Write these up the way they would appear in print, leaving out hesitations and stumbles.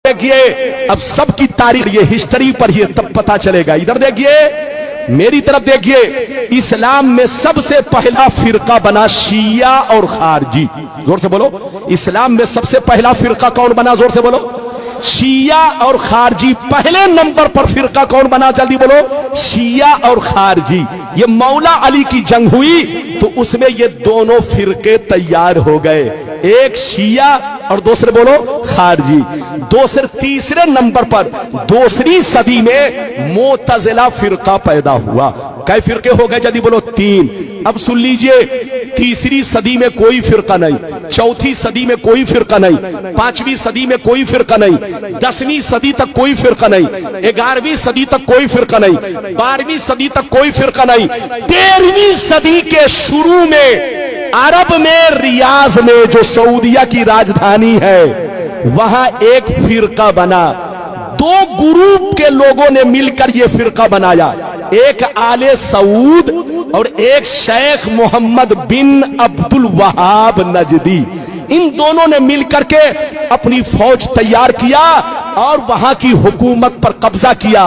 دیکھیے اب سب کی تاریخ یہ ہسٹری پر ہی تب پتا چلے گا. ادھر دیکھیے میری طرف دیکھیے, اسلام میں سب سے پہلا فرقہ بنا شیعہ اور خارجی. زور سے بولو, اسلام میں سب سے پہلا فرقہ کون بنا؟ زور سے بولو. شیعہ اور خارجی. پہلے نمبر پر فرقہ کون بنا؟ جلدی بولو. شیعہ اور خارجی. یہ مولا علی کی جنگ ہوئی تو اس میں یہ دونوں فرقے تیار ہو گئے, ایک شیعہ اور دوسرے بولو خارجی. تیسرے نمبر پر دوسری صدی میں معتزلہ فرقہ پیدا ہوا. کئی فرقے ہو گئے؟ جلدی بولو. 3. اب سن لیجئے, تیسری صدی میں کوئی فرقہ نہیں, چوتھی صدی میں کوئی فرقہ نہیں, 5ویں صدی میں کوئی فرقہ نہیں, 10ویں صدی تک کوئی فرقہ نہیں, 11ویں صدی تک کوئی فرقہ نہیں, 12ویں صدی تک کوئی فرقہ نہیں. 13ویں صدی کے شروع میں عرب میں ریاض میں جو سعودیہ کی راجدھانی ہے وہاں ایک فرقہ بنا. 2 گروپ کے لوگوں نے مل کر یہ فرقہ بنایا, ایک آل سعود اور ایک شیخ محمد بن عبد الوہاب نجدی. ان دونوں نے مل کر کے اپنی فوج تیار کیا اور وہاں کی حکومت پر قبضہ کیا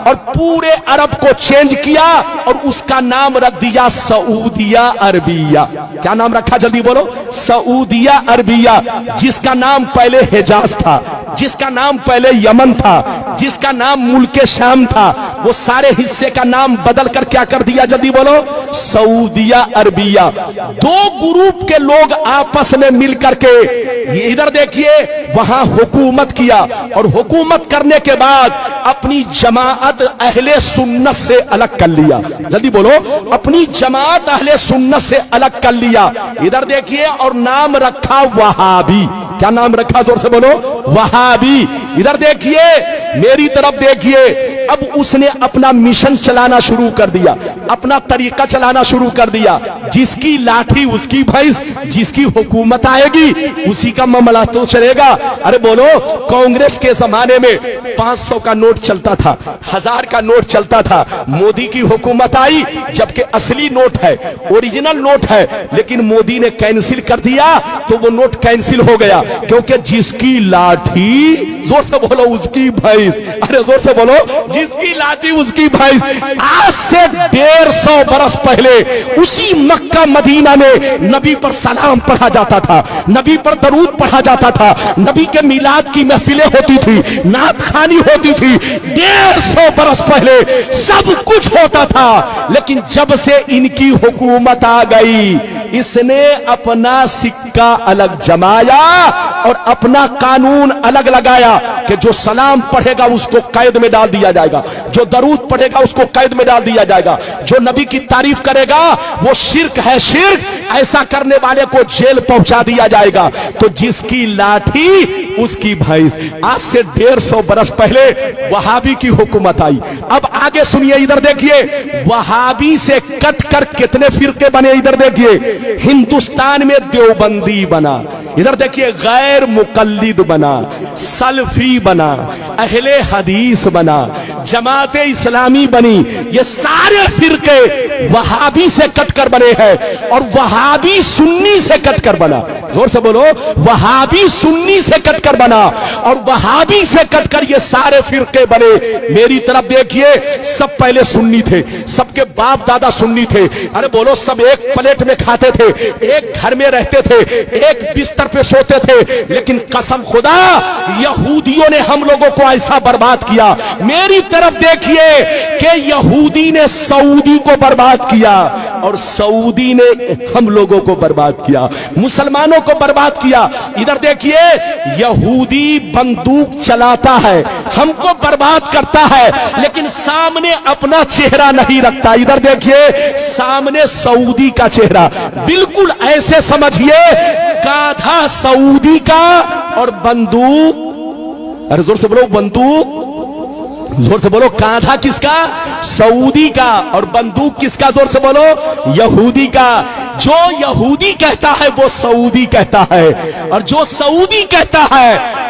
اور پورے عرب کو چینج کیا اور اس کا نام رکھ دیا سعودیہ عربیہ. کیا نام رکھا؟ جلدی بولو. سعودیہ عربیہ. جس کا نام پہلے حجاز تھا, جس کا نام پہلے یمن تھا, جس کا نام ملک شام تھا, وہ سارے حصے کا نام بدل کر کیا کر دیا؟ جلدی بولو. سعودیہ عربیہ. 2 گروپ کے لوگ آپس میں مل کر کے ادھر دیکھیے وہاں حکومت کیا اور حکومت کرنے کے بعد اپنی جماعت اہل سنت سے الگ کر لیا. جلدی بولو. اپنی جماعت اہل سنت سے الگ کر لیا. ادھر دیکھیے اور نام رکھا وہابی. کیا نام رکھا؟ زور سے بولو. وہابی. ادھر دیکھیے میری طرف دیکھیے, اب اس نے اپنا مشن چلانا شروع کر دیا, اپنا طریقہ چلانا شروع کر دیا. جس کی لاٹھی اس کی بھینس, جس کی حکومت آئے گی اسی کا معاملہ تو چلے گا. ارے بولو, کانگریس کے زمانے میں 500 کا نوٹ چلتا تھا, 1000 کا نوٹ چلتا تھا. مودی کی حکومت آئی, جبکہ اصلی نوٹ ہے, اوریجنل نوٹ ہے, لیکن مودی نے کینسل کر دیا تو وہ نوٹ کینسل ہو گیا, کیونکہ جس کی لاٹھی, زور سے بولو, اس کی بھینس. ارے زور سے بولو, جس کی لاٹھی اس کی بھینس. آج سے 150 برس پہلے اسی مکہ مدینہ میں نبی پر سلام پڑھا جاتا تھا, نبی پر درود پڑھا جاتا تھا, نبی کے میلاد کی محفلیں ہوتی تھی, نعت خوانی ہوتی تھی. 150 برس پہلے سب کچھ ہوتا تھا, لیکن جب سے ان کی حکومت آ گئی اس نے اپنا سکہ الگ جمایا اور اپنا قانون الگ لگایا کہ جو سلام پڑھے گا اس کو قید میں ڈال دیا جائے گا, جو درود پڑھے گا اس کو قید میں ڈال دیا جائے گا, جو نبی کی تعریف کرے گا وہ شرک ہے شرک, ایسا کرنے والے کو جیل پہنچا دیا جائے گا. تو جس کی لاٹھی اس کی بھینس. آج سے 150 برس پہلے وہابی کی حکومت آئی. اب آگے سنیے, ادھر دیکھیے وہابی سے کٹ کر کتنے فرقے بنے. ادھر دیکھیے ہندوستان میں دیوبندی بنا, ادھر دیکھیے غیر مقلد بنا, سلفی بنا, اہل حدیث بنا, جماعت اسلامی بنی. یہ سارے فرقے وہابی سے کٹ کر بنے ہیں اور وہابی سنی سے کٹ کر بنا. زور سے بولو. وہابی سنی سے کٹ کر بنا اور وہابی سے کٹ کر یہ سارے فرقے بنے. میری طرف دیکھیے, سب پہلے سنی تھے, سب کے باپ دادا سنی تھے. ارے بولو, سب ایک پلیٹ میں کھاتے تھے, ایک گھر میں رہتے تھے, ایک بستر پہ سوتے تھے. لیکن قسم خدا یہودیوں نے ہم لوگوں کو ایسا برباد کیا. میری طرف دیکھیے کہ یہودی نے سعودی کو برباد کیا اور سعودی نے ہم لوگوں کو برباد کیا, مسلمانوں کو برباد کیا. ادھر دیکھیے یہودی بندوق چلاتا ہے, ہم کو برباد کرتا ہے, لیکن سامنے اپنا چہرہ نہیں رکھتا. ادھر دیکھیے سامنے سعودی کا چہرہ, بالکل ایسے سمجھیے گادھا سعودی کا اور بندوق, ارے زور سے بولو, بندوق, زور سے بولو, کاندھا کس کا؟ سعودی کا, اور بندوق کس کا؟ زور سے بولو, یہودی کا. جو یہودی کہتا ہے وہ سعودی کہتا ہے, اور جو سعودی کہتا ہے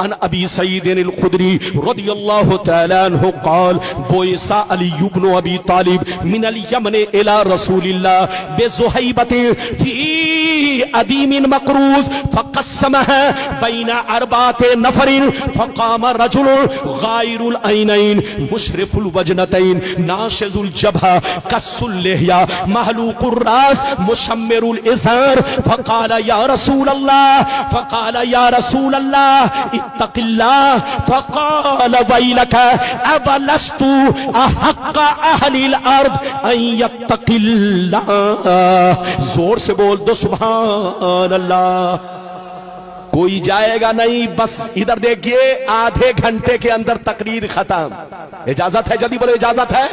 عن ابی سعید الخدری رضی اللہ تعالی عنہ قال بعث علی بن ابی طالب من الیمن الى رسول اللہ بزہیبۃ فی ادیم مقروض فقسمها بین اربعۃ نفر فقام رجل غائر العینین مشرف الوجنتین ناشز الجبہہ کس اللحیہ محلوق الراس مشمر الازار فقال یا رسول اللہ اتق اللہ فقال ویلک اولست احق اہل الارض ان یتق اللہ. زور سے بول دو سبحان اللہ. کوئی جائے گا نہیں, بس ادھر دیکھیے آدھے گھنٹے کے اندر تقریر ختم. اجازت ہے؟ جلدی بولو اجازت ہے.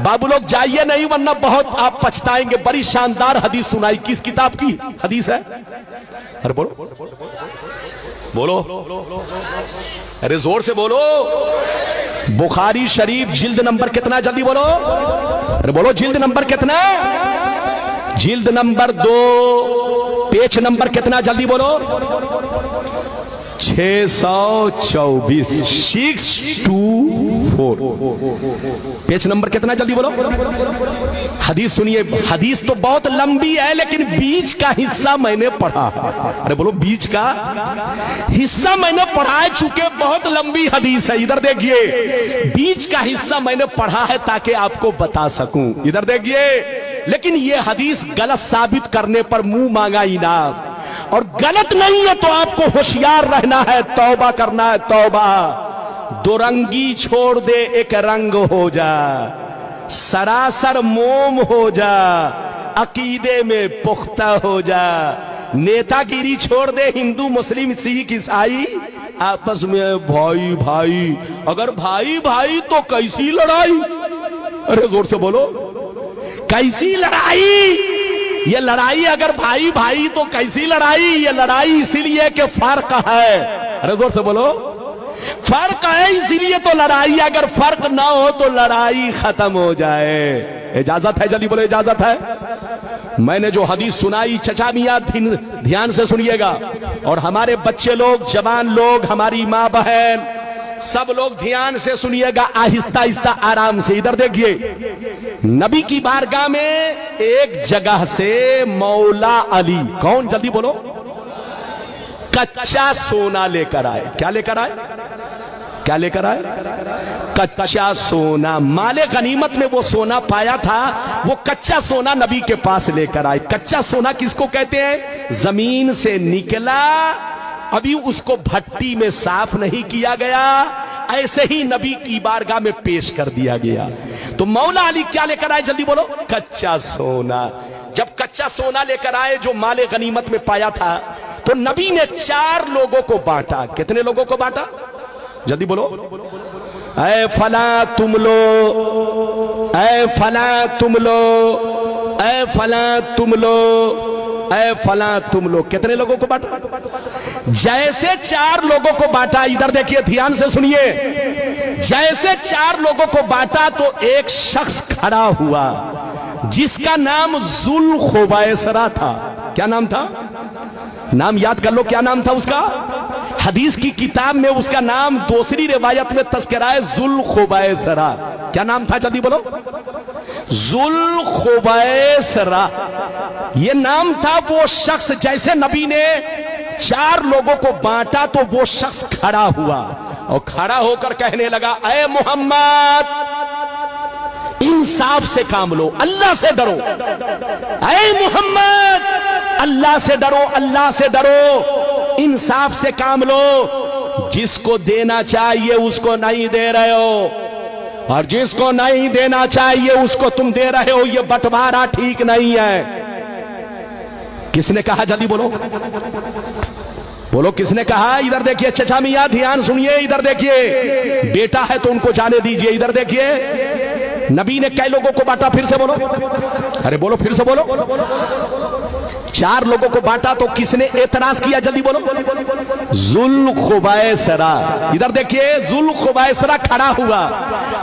بابو لوگ جائیے نہیں ورنہ بہت آپ پچھتائیں گے. بڑی شاندار حدیث سنائی. کس کتاب کی حدیث ہے؟ ارے بولو بولو, ارے زور سے بولو. بخاری شریف جلد نمبر کتنا؟ جلدی بولو. ارے بولو جلد نمبر کتنا؟ جلد نمبر 2 پیج نمبر کتنا؟ جلدی بولو. 624 624 پیج نمبر کتنا؟ جلدی بولو. حدیث سنیے. حدیث تو بہت لمبی ہے لیکن بیچ کا حصہ میں نے پڑھا. ارے بولو بیچ کا حصہ میں نے پڑھا ہے چونکہ بہت لمبی حدیث ہے. ادھر دیکھیے بیچ کا حصہ میں نے پڑھا ہے تاکہ آپ کو بتا سکوں. ادھر دیکھیے. لیکن یہ حدیث غلط ثابت کرنے پر منہ مانگا انعام, اور غلط نہیں ہے تو آپ کو ہوشیار رہنا ہے, توبہ کرنا ہے. توبہ. دو رنگی چھوڑ دے, ایک رنگ ہو جا, سراسر موم ہو جا, عقیدے میں پختہ ہو جا. نیتا گیری چھوڑ دے, ہندو مسلم سکھ عیسائی آپس میں بھائی بھائی. اگر بھائی بھائی تو کیسی لڑائی؟ ارے زور سے بولو. کیسی لڑائی؟ یہ لڑائی اگر بھائی بھائی تو کیسی لڑائی؟ یہ لڑائی اسی لیے کہ فرق ہے. ارے زور سے بولو. فرق ہے اسی لیے تو لڑائی. اگر فرق نہ ہو تو لڑائی ختم ہو جائے. اجازت ہے؟ جلدی بولو اجازت ہے. میں نے جو حدیث سنائی چچا میاں دھیان سے سنیے گا, اور ہمارے بچے لوگ, جوان لوگ, ہماری ماں بہن, سب لوگ دھیان سے سنیے گا, آہستہ آہستہ آرام سے. ادھر دیکھیے. نبی کی بارگاہ میں ایک جگہ سے مولا علی, کون؟ جلدی بولو. کچا سونا لے کر آئے. کیا لے کر آئے؟ کیا لے کر آئے؟ کچا سونا. مال غنیمت میں وہ سونا پایا تھا, وہ کچا سونا نبی کے پاس لے کر آئے. کچا سونا کس کو کہتے ہیں؟ زمین سے نکلا, ابھی اس کو بھٹی میں صاف نہیں کیا گیا, ایسے ہی نبی کی بارگاہ میں پیش کر دیا گیا. تو مولا علی کیا لے کر آئے؟ جلدی بولو. کچا سونا. جب کچا سونا لے کر آئے جو مال غنیمت میں پایا تھا, تو نبی نے 4 لوگوں کو بانٹا. کتنے لوگوں کو بانٹا؟ جلدی بولو. اے فلاں تم لو, اے فلاں تم لو, اے فلاں تم لو, اے فلاں تم لو. کتنے لوگوں کو بانٹا؟ جیسے 4 لوگوں کو بانٹا, ادھر دیکھیے دھیان سے سنیے, جیسے 4 لوگوں کو بانٹا تو ایک شخص کھڑا ہوا جس کا نام ذوالخویسرہ تھا. کیا نام تھا؟ نام یاد کر لو. کیا نام تھا اس کا؟ حدیث کی کتاب میں اس کا نام دوسری روایت میں تذکرہ ہے ذوالخویسرہ. کیا نام تھا؟ جلدی بولو. ذوالخویسرہ یہ نام تھا. وہ شخص جیسے نبی نے 4 لوگوں کو بانٹا تو وہ شخص کھڑا ہوا اور کھڑا ہو کر کہنے لگا, اے محمد انصاف سے کام لو, اللہ سے ڈرو. اے محمد اللہ سے ڈرو, اللہ سے ڈرو, انصاف سے کام لو. جس کو دینا چاہیے اس کو نہیں دے رہے ہو, اور جس کو نہیں دینا چاہیے اس کو تم دے رہے ہو. یہ بٹوارا ٹھیک نہیں ہے. کس نے کہا؟ جلدی بولو بولو. کس نے کہا؟ ادھر دیکھیے چچا میاں دھیان سنیے. ادھر دیکھیے. بیٹا ہے تو ان کو جانے دیجئے. ادھر دیکھیے نبی نے کئی لوگوں کو بانٹا؟ پھر سے بولو. ارے بولو پھر سے بولو. 4 لوگوں کو بانٹا تو کس نے اعتراض کیا؟ جلدی بولو. ذوالخویسرہ. ادھر دیکھیے ذوالخویسرہ کھڑا ہوا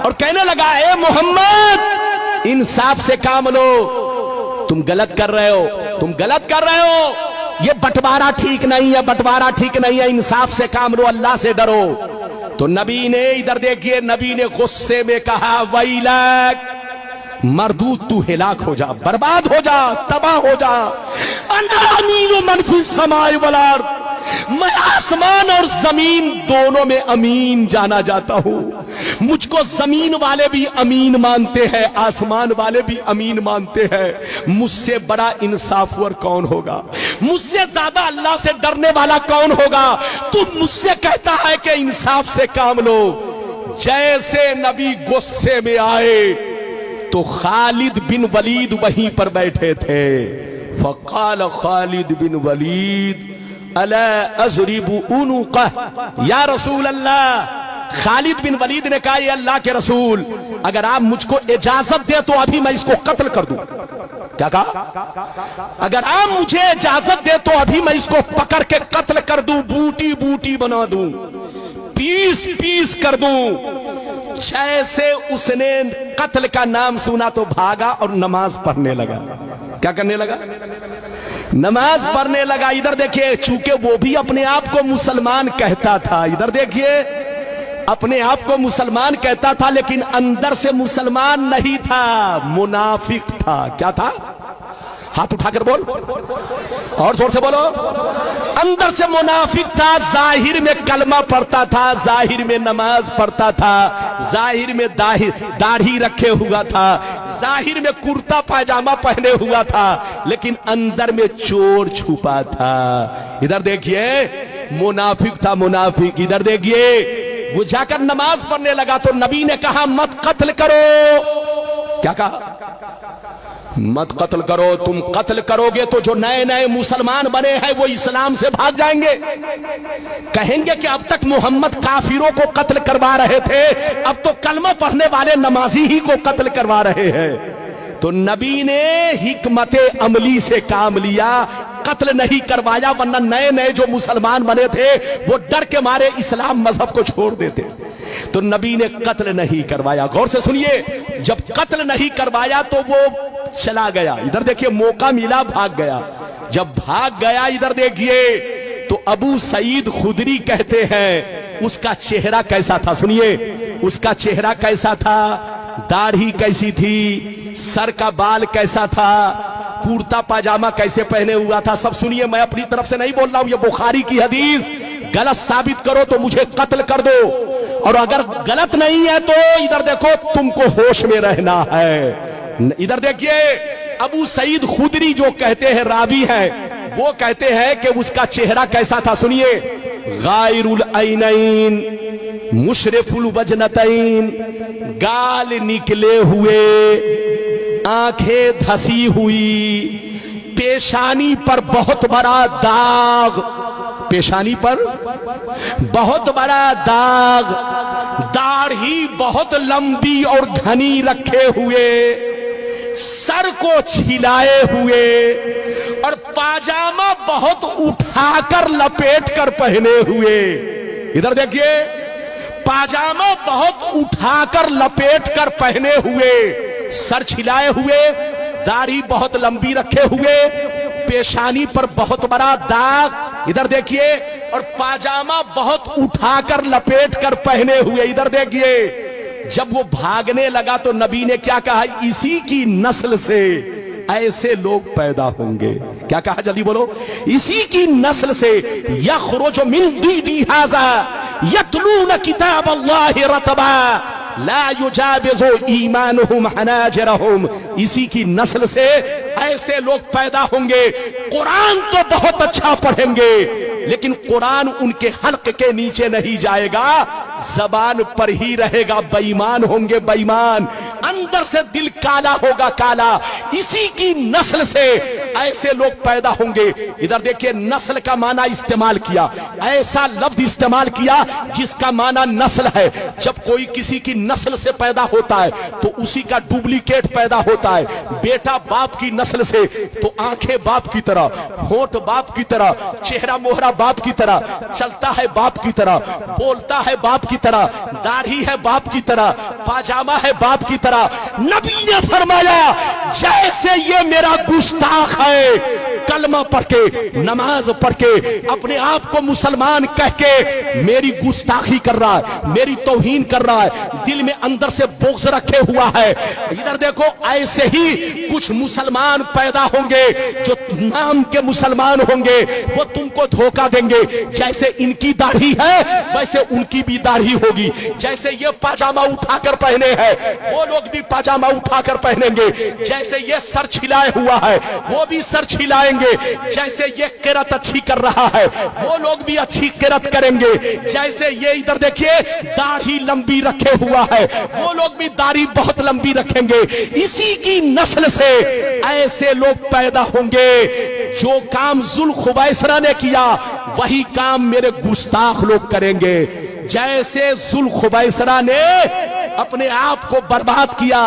اور کہنے لگا, اے محمد انصاف سے کام لو, تم غلط کر رہے ہو, تم غلط کر رہے ہو. یہ بٹوارا ٹھیک نہیں ہے، بٹوارا ٹھیک نہیں ہے، انصاف سے کام لو، اللہ سے ڈرو۔ تو نبی نے ادھر دیکھیے، نبی نے غصے میں کہا ویلک، مردود تو ہلاک ہو جا، برباد ہو جا، تباہ ہو جا۔ انا امین من فی السماء والارض، میں آسمان اور زمین دونوں میں امین جانا جاتا ہوں۔ مجھ کو زمین والے بھی امین مانتے ہیں، آسمان والے بھی امین مانتے ہیں۔ مجھ سے بڑا انصافور کون ہوگا؟ مجھ سے زیادہ اللہ سے ڈرنے والا کون ہوگا؟ تو مجھ سے کہتا ہے کہ انصاف سے کام لو۔ جیسے نبی غصے میں آئے تو خالد بن ولید وہیں پر بیٹھے تھے۔ فقال خالد بن ولید الا اضرب عنقہ یا رسول اللہ۔ خالد بن ولید نے کہا یہ اللہ کے رسول، اگر آپ مجھ کو اجازت دے تو ابھی میں اس کو قتل کر دوں۔ کیا کہا؟ اگر آپ مجھے اجازت دے تو ابھی میں اس کو پکڑ کے قتل کر دوں، بوٹی بوٹی بنا دوں، پیس پیس کر دوں۔ جیسے اس نے قتل کا نام سنا تو بھاگا اور نماز پڑھنے لگا۔ کیا کرنے لگا؟ نماز پڑھنے لگا۔ ادھر دیکھیے، چونکہ وہ بھی اپنے آپ کو مسلمان کہتا تھا، ادھر دیکھیے، اپنے آپ کو مسلمان کہتا تھا لیکن اندر سے مسلمان نہیں تھا، منافق تھا۔ کیا تھا؟ ہاتھ اٹھا کر بول، اور زور سے بولو۔ اندر سے منافق تھا، ظاہر میں کلمہ پڑھتا تھا، ظاہر میں نماز پڑھتا تھا، ظاہر میں داڑھی رکھے ہوا تھا، ظاہر میں کرتا پاجامہ پہنے ہوا تھا، لیکن اندر میں چور چھپا تھا۔ ادھر دیکھیے، منافق تھا، منافق۔ ادھر دیکھیے، وہ جا کر نماز پڑھنے لگا تو نبی نے کہا مت قتل کرو۔ کیا کہا؟ مت قتل کرو، تم قتل کرو گے تو جو نئے نئے مسلمان بنے ہیں وہ اسلام سے بھاگ جائیں گے، کہیں گے کہ اب تک محمد کافروں کو قتل کروا رہے تھے، اب تو کلمہ پڑھنے والے نمازی ہی کو قتل کروا رہے ہیں۔ تو نبی نے حکمت عملی سے کام لیا، قتل نہیں کروایا، ورنہ نئے نئے جو مسلمان بنے تھے وہ ڈر کے مارے اسلام مذہب کو چھوڑ دیتے۔ تو نبی نے قتل نہیں کروایا۔ غور سے سنیے، جب قتل نہیں کروایا تو وہ چلا گیا۔ ادھر دیکھیے، موقع ملا، بھاگ گیا۔ جب بھاگ گیا، ادھر دیکھیے، تو ابو سعید خدری کہتے ہیں اس کا چہرہ کیسا تھا؟ سنیے، اس کا چہرہ کیسا تھا، داڑھی کیسی تھی، سر کا بال کیسا تھا، کرتا پاجامہ کیسے پہنے ہوا تھا، سب سنیے۔ میں اپنی طرف سے نہیں بول رہا ہوں، یہ بخاری کی حدیث، غلط ثابت کرو تو مجھے قتل کر دو، اور اگر غلط نہیں ہے تو ادھر دیکھو تم کو ہوش میں رہنا ہے۔ ادھر دیکھیے، ابو سعید خدری جو کہتے ہیں راوی ہیں، وہ کہتے ہیں کہ اس کا چہرہ کیسا تھا؟ سنیے، غائر العینین، مشرف الوجنتین، گال نکلے ہوئے، آنکھیں دھسی ہوئی، پیشانی پر بہت بڑا داغ، پیشانی پر بہت بڑا داغ، داڑھی بہت لمبی اور گھنی رکھے ہوئے، سر کو چھلائے ہوئے، اور پاجامہ بہت اٹھا کر لپیٹ کر پہنے ہوئے۔ ادھر دیکھیے، پاجامہ بہت اٹھا کر لپیٹ کر پہنے ہوئے، سر چھلائے ہوئے، داڑھی بہت لمبی رکھے ہوئے، پیشانی پر بہت بڑا داغ، ادھر دیکھیے، اور پاجامہ بہت اٹھا کر لپیٹ کر پہنے ہوئے۔ ادھر دیکھیے، جب وہ بھاگنے لگا تو نبی نے کیا کہا؟ اسی کی نسل سے ایسے لوگ پیدا ہوں گے۔ کیا کہا؟ جلدی بولو۔ اسی کی نسل سے یخرج من دیدی ھذا یتلون کتاب اللہ رتبا لا یجاوز ایمانہم حناجرہم، اسی کی نسل سے ایسے لوگ پیدا ہوں گے، قرآن تو بہت اچھا پڑھیں گے لیکن قرآن ان کے حلق کے نیچے نہیں جائے گا، زبان پر ہی رہے گا، بے ایمان ہوں گے، بے ایمان، اندر سے دل کالا ہوگا، کالا۔ اسی کی نسل سے ایسے لوگ پیدا ہوں گے۔ ادھر دیکھیے، نسل کا معنی استعمال کیا، ایسا لفظ استعمال کیا جس کا معنی نسل ہے۔ جب کوئی کسی کی نسل سے پیدا ہوتا ہے تو اسی کا ڈپلیکیٹ پیدا ہوتا ہے۔ بیٹا باپ کی نسل سے تو آنکھیں باپ کی طرح، ہونٹ باپ کی طرح، چہرہ مہرہ باپ کی طرح، چلتا ہے باپ کی طرح، بولتا ہے باپ کی طرح، داڑھی ہے باپ کی طرح، پاجامہ ہے باپ کی طرح۔ نبی نے فرمایا جیسے یہ میرا گستاخ ہے، کلمہ پڑھ کے نماز پڑھ کے اپنے آپ کو مسلمان کہہ کے میری گستاخی کر رہا ہے, میری توہین کر رہا ہے, دل میں اندر سے بغض رکھے ہوا ہے. ادھر دیکھو ایسے ہی کچھ مسلمان پیدا ہوں گے جو نام کے مسلمان ہوں گے, وہ تم کو دھوکہ دیں گے. جیسے ان کی داڑھی ہے ویسے ان کی بھی داڑھی ہوگی, جیسے یہ پاجامہ اٹھا کر پہنے ہیں وہ لوگ بھی پاجامہ اٹھا کر پہنیں گے, جیسے یہ سر چھلائے ہوا ہے وہ بھی سر چھلائیں گے, جیسے یہ قرت اچھی کر رہا ہے وہ لوگ بھی اچھی قرت کریں گے, جیسے یہ ادھر دیکھیے داڑھی لمبی رکھے ہوا ہے وہ لوگ بھی داڑھی بہت لمبی رکھیں گے. اسی کی نسل سے ایسے لوگ پیدا ہوں گے جو کام ذوالخویسرہ نے کیا وہی کام میرے گستاخ لوگ کریں گے. جیسے ذوالخویسرہ نے اپنے آپ کو برباد کیا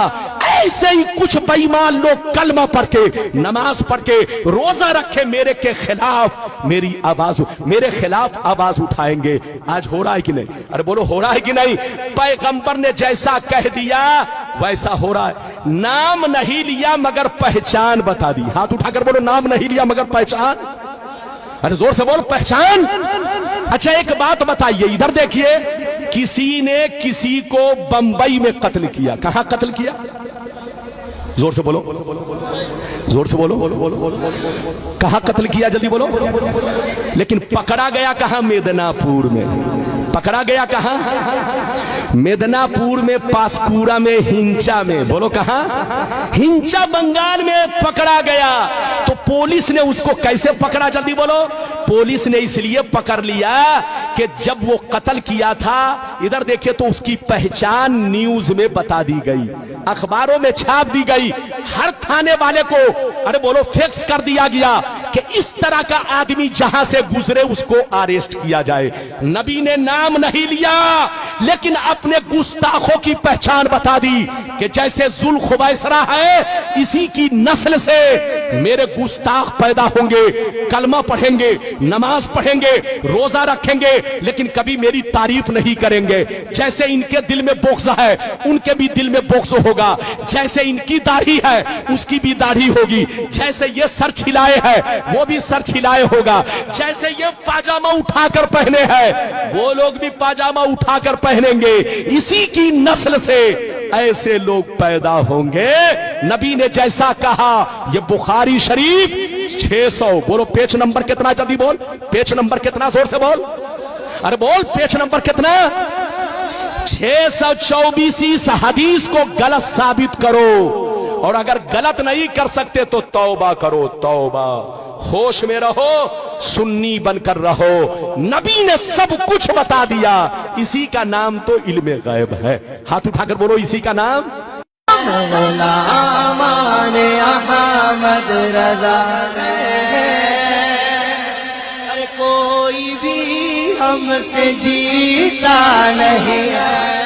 ایسے ہی کچھ بے ایمان لوگ کلمہ پڑھ کے نماز پڑھ کے روزہ رکھے میرے کے خلاف میرے خلاف آواز اٹھائیں گے. آج ہو رہا ہے کہ نہیں؟ ارے بولو ہو رہا ہے کہ نہیں؟ پیغمبر نے جیسا کہہ دیا ویسا ہو رہا ہے. نام نہیں لیا مگر پہچان بتا دی. ہاتھ اٹھا کر بولو نام نہیں لیا مگر پہچان. ارے زور سے بولو پہچان. اچھا ایک بات بتائیے, ادھر دیکھیے, کسی نے کسی کو بمبئی میں قتل کیا. کہاں قتل کیا؟ زور سے بولو, زور سے بولو. کہاں قتل کیا؟ جلدی بولو. لیکن پکڑا گیا کہاں؟ میدناپور میں. پکڑا گیا کہاں؟ میدناپور میں, پاسکورا میں, ہنچا میں. بولو کہاں؟ ہنچا بنگال میں پکڑا گیا. تو پولیس نے اس کو کیسے پکڑا؟ جلدی بولو. پولیس نے اس لیے پکڑ لیا کہ جب وہ قتل کیا تھا ادھر دیکھیں تو اس کی پہچان نیوز میں بتا دی گئی, اخباروں میں چھاپ دی گئی, ہر تھانے والے کو ارے بولو فیکس کر دیا گیا کہ اس طرح کا آدمی جہاں سے گزرے اس کو اریسٹ کیا جائے. نبی نے نام نہیں لیا لیکن اپنے گستاخوں کی پہچان بتا دی کہ جیسے ذوالخویسرہ ہے اسی کی نسل سے میرے گستاخ پیدا ہوں گے, کلمہ پڑھیں گے, نماز پڑھیں گے, روزہ رکھیں گے, لیکن کبھی میری تعریف نہیں کریں گے. جیسے ان کے دل میں بغض ہے ان کے بھی دل میں بغض ہوگا, جیسے ان کی داڑھی ہے اس کی بھی داڑھی ہوگی, جیسے یہ سر چھلائے ہے وہ بھی سر چھلائے ہوگا, جیسے یہ پاجامہ اٹھا کر پہنے ہیں وہ لوگ بھی پاجامہ اٹھا کر پہنیں گے. اسی کی نسل سے ایسے لوگ پیدا ہوں گے. نبی نے جیسا کہا, یہ بخاری شریف 600. بولو پیج نمبر کتنا؟ جلدی بول پیج نمبر کتنا؟ زور سے بول. ارے بول پیج نمبر کتنا؟ 624. اس حدیث کو غلط ثابت کرو, اور اگر غلط نہیں کر سکتے تو توبہ کرو, توبہ. ہوش میں رہو, سنی بن کر رہو. نبی نے سب کچھ بتا دیا, اسی کا نام تو علم غیب ہے. ہاتھ اٹھا کر بولو اسی کا نام. غلامان احمد رضا ہے, کوئی بھی ہم سے جیتا نہیں ہے.